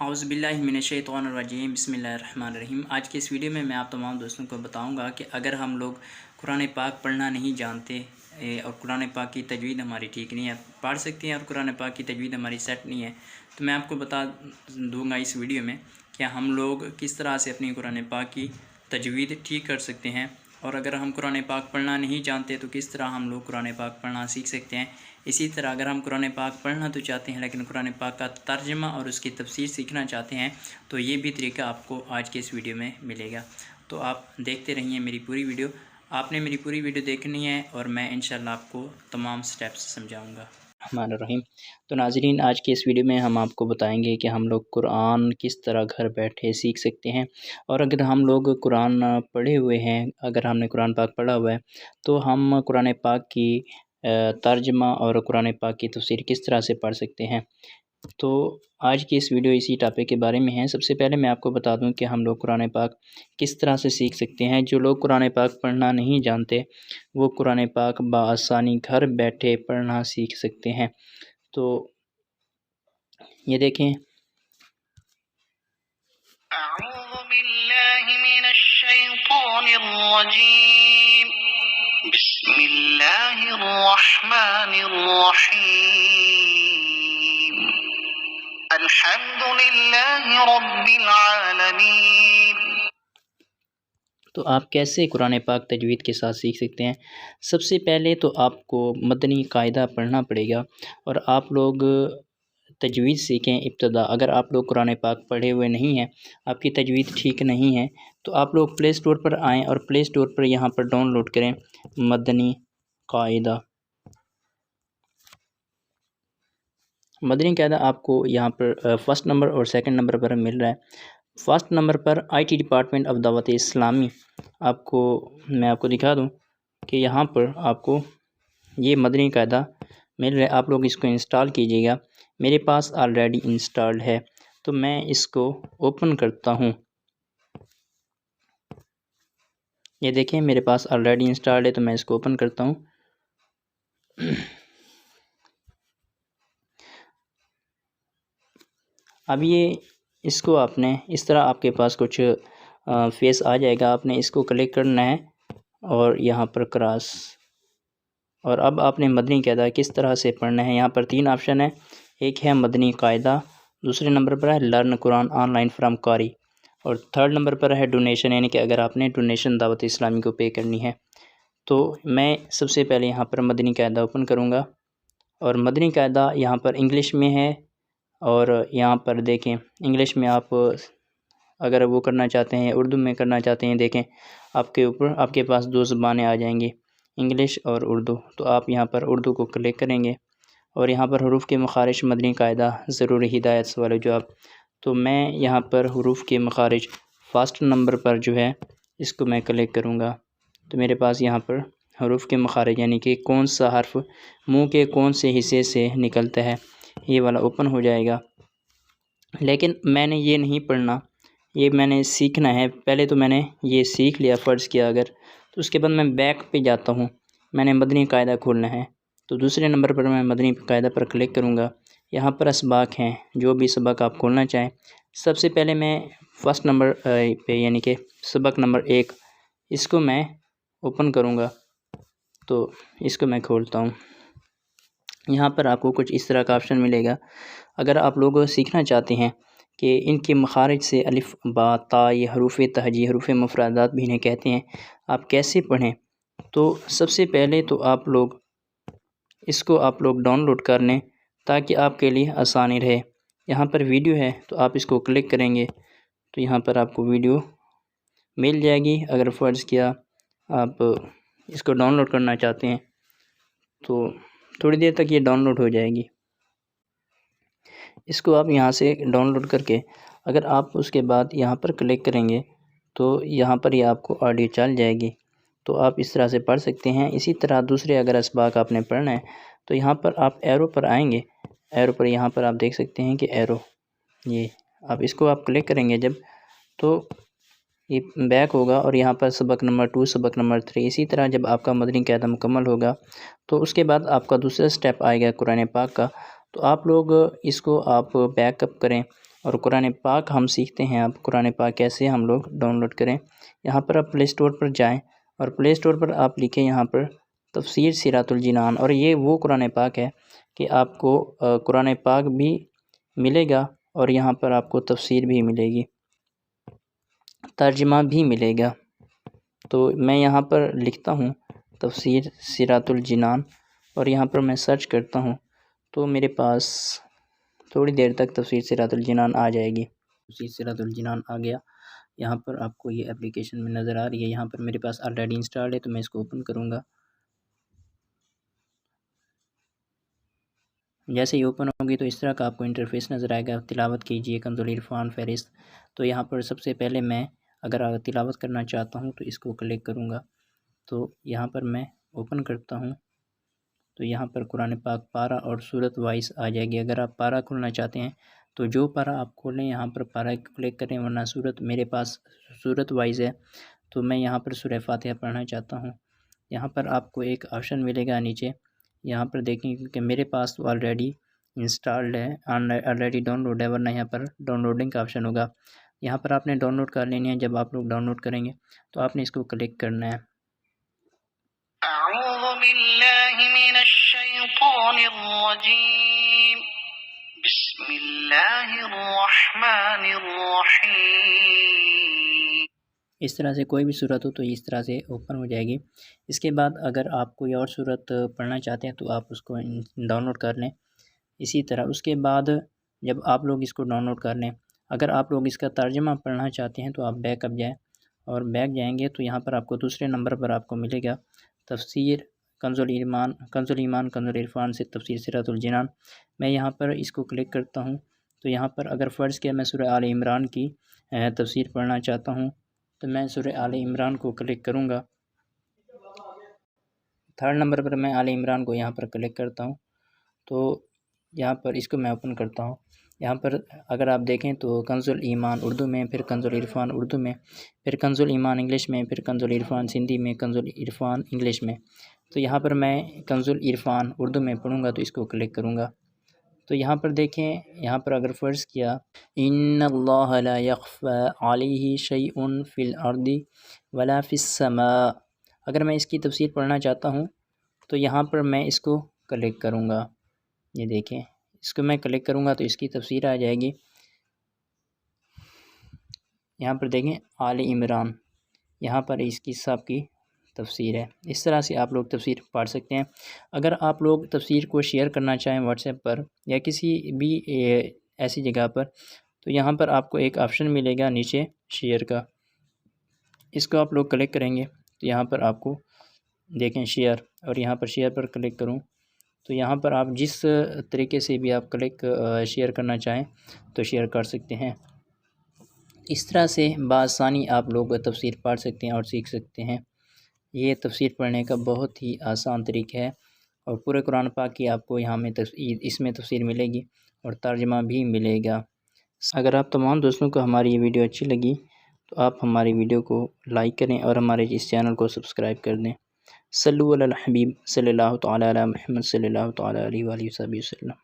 औज़ु बिल्लाहि मिनश्शैतानिर्रजीम बिस्मिल्लाहिर्रहमानिर्रहीम। आज के इस वीडियो में मैं आप तमाम दोस्तों को बताऊंगा कि अगर हम लोग कुरान पाक पढ़ना नहीं जानते और कुरान पाक की तजवीद हमारी ठीक नहीं है, पढ़ सकते हैं और कुरान पाक की तजवीद हमारी सेट नहीं है, तो मैं आपको बता दूंगा इस वीडियो में कि हम लोग किस तरह से अपनी कुरान पाक की तजवीद ठीक कर सकते हैं। और अगर हम कुरान पाक पढ़ना नहीं जानते तो किस तरह हम लोग कुरान पाक पढ़ना सीख सकते हैं। इसी तरह अगर हम कुरान पाक पढ़ना तो चाहते हैं लेकिन कुरान पाक का तर्जमा और उसकी तफसीर सीखना चाहते हैं तो ये भी तरीका आपको आज के इस वीडियो में मिलेगा। तो आप देखते रहिए मेरी पूरी वीडियो। आपने मेरी पूरी वीडियो देखनी है और मैं इंशाल्लाह आपको तमाम स्टेप्स समझाऊँगा। रहीम। तो नाज़रीन, आज के इस वीडियो में हम आपको बताएंगे कि हम लोग कुरान किस तरह घर बैठे सीख सकते हैं। और अगर हम लोग कुरान पढ़े हुए हैं, अगर हमने कुरान पाक पढ़ा हुआ है तो हम कुरान पाक की तर्जमा और कुरान पाक की तफसीर किस तरह से पढ़ सकते हैं। तो आज की इस वीडियो इसी टॉपिक के बारे में है। सबसे पहले मैं आपको बता दूं कि हम लोग कुरान पाक किस तरह से सीख सकते हैं। जो लोग कुरान पाक पढ़ना नहीं जानते वो कुरान पाक बआसानी घर बैठे पढ़ना सीख सकते हैं। तो ये देखें, तो आप कैसे कुरान पाक तजवीद के साथ सीख सकते हैं। सबसे पहले तो आपको मदनी कायदा पढ़ना पड़ेगा और आप लोग तजवीद सीखें इब्तदा। अगर आप लोग कुरान पाक पढ़े हुए नहीं हैं, आपकी तजवीद ठीक नहीं है, तो आप लोग प्ले स्टोर पर आएँ और प्ले स्टोर पर यहाँ पर डाउनलोड करें मदनी कायदा। मदनी कायदा आपको यहाँ पर फ़र्स्ट नंबर और सेकंड नंबर पर मिल रहा है। फ़र्स्ट नंबर पर IT department of Dawat Islami, मैं आपको दिखा दूँ कि यहाँ पर आपको ये मदनी कायदा मिल रहा है। आप लोग इसको इंस्टॉल कीजिएगा। मेरे पास ऑलरेडी इंस्टॉल्ड है तो मैं इसको ओपन करता हूँ। ये देखें मेरे पास ऑलरेडी इंस्टॉल्ड है तो मैं इसको ओपन करता हूँ। अब ये इसको आपने इस तरह आपके पास कुछ फेस आ जाएगा। आपने इसको क्लिक करना है और यहाँ पर क्रॉस, और अब आपने मदनी कायदा किस तरह से पढ़ना है। यहाँ पर 3 ऑप्शन है। एक है मदनी कायदा, दूसरे नंबर पर है लर्न कुरान ऑनलाइन फ्रॉम कारी, और थर्ड नंबर पर है डोनेशन, यानी कि अगर आपने डोनेशन दावत इस्लामी को पे करनी है। तो मैं सबसे पहले यहाँ पर मदनी कायदा ओपन करूँगा और मदनी कायदा यहाँ पर इंग्लिश में है। और यहाँ पर देखें इंग्लिश में आप अगर वो करना चाहते हैं, उर्दू में करना चाहते हैं, देखें आपके ऊपर आपके पास 2 ज़बानें आ जाएंगी, इंग्लिश और उर्दू। तो आप यहाँ पर उर्दू को क्लिक करेंगे और यहाँ पर हरूफ के मखारिज मदनी कायदा ज़रूरी हिदायत सवाल जवाब। तो मैं यहाँ पर हरूफ के मखारिज फ़र्स्ट नंबर पर जो है इसको मैं क्लिक करूँगा। तो मेरे पास यहाँ पर हरूफ के मखारिज यानी कि कौन सा हर्फ मुँह के कौन से हिस्से से निकलता है, ये वाला ओपन हो जाएगा। लेकिन मैंने ये नहीं पढ़ना, ये मैंने सीखना है। पहले तो मैंने ये सीख लिया फ़र्ज़ किया अगर, तो उसके बाद मैं बैक पे जाता हूँ, मैंने मदनी कायदा खोलना है। तो दूसरे नंबर पर मैं मदनी कायदा पर क्लिक करूँगा। यहाँ पर असबाक हैं, जो भी सबक आप खोलना चाहें। सबसे पहले मैं फ़र्स्ट नंबर पे यानी कि सबक नंबर 1 इसको मैं ओपन करूँगा। तो इसको मैं खोलता हूँ। यहाँ पर आपको कुछ इस तरह का ऑप्शन मिलेगा। अगर आप लोग सीखना चाहते हैं कि इनके मखारिज से अलिफ बा ता, ये हरूफ तहजी हरूफ मुफरदात भी इन्हें कहते हैं, आप कैसे पढ़ें। तो सबसे पहले तो आप लोग इसको डाउनलोड कर लें ताकि आपके लिए आसानी रहे। यहाँ पर वीडियो है तो आप इसको क्लिक करेंगे तो यहाँ पर आपको वीडियो मिल जाएगी। अगर फ़र्ज़ किया आप इसको डाउनलोड करना चाहते हैं तो थोड़ी देर तक ये डाउनलोड हो जाएगी। इसको आप यहाँ से डाउनलोड करके अगर आप उसके बाद यहाँ पर क्लिक करेंगे तो यहाँ पर ये आपको ऑडियो चल जाएगी। तो आप इस तरह से पढ़ सकते हैं। इसी तरह दूसरे अगर असबाक आपने पढ़ना है तो यहाँ पर आप एरो पर आएंगे, एरो पर यहाँ पर आप देख सकते हैं कि एरो, ये आप इसको आप क्लिक करेंगे जब, तो ये बैक होगा और यहाँ पर सबक नंबर 2 सबक नंबर 3। इसी तरह जब आपका मदनी कायदा मुकम्मल होगा तो उसके बाद आपका दूसरा स्टेप आएगा कुरान पाक का। तो आप लोग इसको आप बैकअप करें اور قرآن پاک ہم سیکھتے ہیں۔ اب قرآن پاک کیسے ہم لوگ ڈاؤن لوڈ کریں۔ یہاں پر آپ پلے اسٹور پر جائیں اور پلے اسٹور پر آپ لکھیں یہاں پر تفسیر سیرات الجنان، اور یہ وہ قرآن پاک ہے کہ آپ کو قرآن پاک بھی ملے گا اور یہاں پر آپ کو تفسیر بھی ملے گی، ترجمہ بھی ملے گا۔ تو میں یہاں پر لکھتا ہوں تفسیر سیرات الجنان اور یہاں پر میں سرچ کرتا ہوں تو میرے پاس تھوڑی دیر تک تفسیر سیرات الجنان آ جائے گی۔ تفسیر سیرات الجنان آ گیا۔ یہاں پر آپ کو یہ اپلیکیشن میں نظر آ رہی ہے، یہاں پر میرے پاس آلریڈی انسٹالڈ ہے تو میں اس کو اوپن کروں گا۔ جیسے ہی اوپن ہوگی تو اس طرح کا آپ کو انٹرفیس نظر آئے گا۔ تلاوت کیجئے کنز العرفان فہرست۔ تو یہاں پر سب سے پہلے میں اگر تلاوت کرنا چاہتا ہوں تو اس کو کلک کروں گا، تو یہاں پر میں اوپن کرتا ہوں تو یہاں پر قرآن پاک پارہ اور سورت وائز آ جائے گی۔ اگر آپ پارہ کھولنا چاہتے ہیں تو جو پارہ آپ کھولیں یہاں پر پارہ کلک کریں، ورنہ سورت میرے پاس سورت وائز ہے تو میں یہاں پر سورہ فاتحہ پڑھنا چاہتا ہوں۔ یہاں پر آپ کو ایک آپشن ملے گا نیچے، یہاں پر دیکھیں کیونکہ میرے پاس تو آلریڈی انسٹالڈ ہے، آلریڈی ڈاؤن لوڈ ہے، ورنہ یہاں پر ڈاؤن لوڈنگ کا آپشن ہوگا۔ یہاں پر آپ نے ڈاؤن لوڈ کر لینی ہے۔ جب آپ لوگ ڈاؤن لوڈ کریں گے تو آپ نے اس کو کلک کرنا ہے۔ اعوذ باللہ من الشیطان الرجیم، بسم اللہ الرحمن الرحیم۔ اس طرح سے کوئی بھی صورت ہو تو اس طرح سے اوپن ہو جائے گی۔ اس کے بعد اگر آپ کوئی اور صورت پڑھنا چاہتے ہیں تو آپ اس کو ڈاؤن لوڈ کر لیں۔ اسی طرح اس کے بعد جب آپ لوگ اس کو ڈاؤن لوڈ کر لیں، اگر آپ لوگ اس کا ترجمہ پڑھنا چاہتے ہیں تو آپ بیک اپ جائیں، اور بیک جائیں گے تو یہاں پر آپ کو دوسرے نمبر پر آپ کو ملے گا تفسیر کنز الایمان کنز العرفان سے تفسیر سیرات الجنان۔ میں یہاں پر اس کو کلک کرتا ہوں تو یہاں پر اگر فرض کیا میں سورہ آل عمران کی تفسیر پڑھنا چاہتا ہوں تو میں سورہ آل عمران کو کلک کروں گا۔ تھرڈ نمبر پر میں آل عمران کو یہاں پر کلک کرتا ہوں تو یہاں پر اس کو میں اوپن کرتا ہوں۔ یہاں پر اگر آپ دیکھیں تو کنز الایمان اردو میں، پھر کنز العرفان اردو میں، پھر کنز الایمان انگلش میں، پھر کنز العرفان سندھی میں، کنز العرفان انگلش میں۔ تو یہاں پر میں کنز العرفان اردو میں پڑھوں گا تو اس کو کلک کروں گا۔ تو یہاں پر دیکھیں، یہاں پر اگر فرض کیا ان اللہ لا یخفی علیہ شیء فی الارض ولا فی السماء، اگر میں اس کی تفسیر پڑھنا چاہتا ہوں تو یہاں پر میں اس کو کلک کروں گا۔ یہ دیکھیں، اس کو میں کلک کروں گا تو اس کی تفسیر آ جائے گی۔ یہاں پر دیکھیں آل عمران، یہاں پر اس کی سب کی تفسیر ہے۔ اس طرح سے آپ لوگ تفسیر پڑھ سکتے ہیں۔ اگر آپ لوگ تفسیر کو شیئر کرنا چاہیں واٹس ایپ پر یا کسی بھی ایسی جگہ پر تو یہاں پر آپ کو ایک آپشن ملے گا نیچے شیئر کا، اس کو آپ لوگ کلک کریں گے تو یہاں پر آپ کو دیکھیں شیئر، اور یہاں پر شیئر پر کلک کروں تو یہاں پر آپ جس طریقے سے بھی آپ شیئر کرنا چاہیں تو شیئر کر سکتے ہیں۔ اس طرح سے بآسانی آپ لوگ تفسیر پڑھ سکتے ہیں اور سیکھ سکتے ہیں۔ یہ تفسیر پڑھنے کا بہت ہی آسان طریقہ ہے، اور پورے قرآن پاک کی آپ کو یہاں میں اس میں تفسیر ملے گی اور ترجمہ بھی ملے گا۔ اگر آپ تمام دوستوں کو ہماری یہ ویڈیو اچھی لگی تو آپ ہماری ویڈیو کو لائک کریں اور ہمارے اس چینل کو سبسکرائب کر دیں۔ صلو علی الحبیب صلی اللہ تعالی علی محمد صلی اللہ تعالی علیہ وآلہ وسلم۔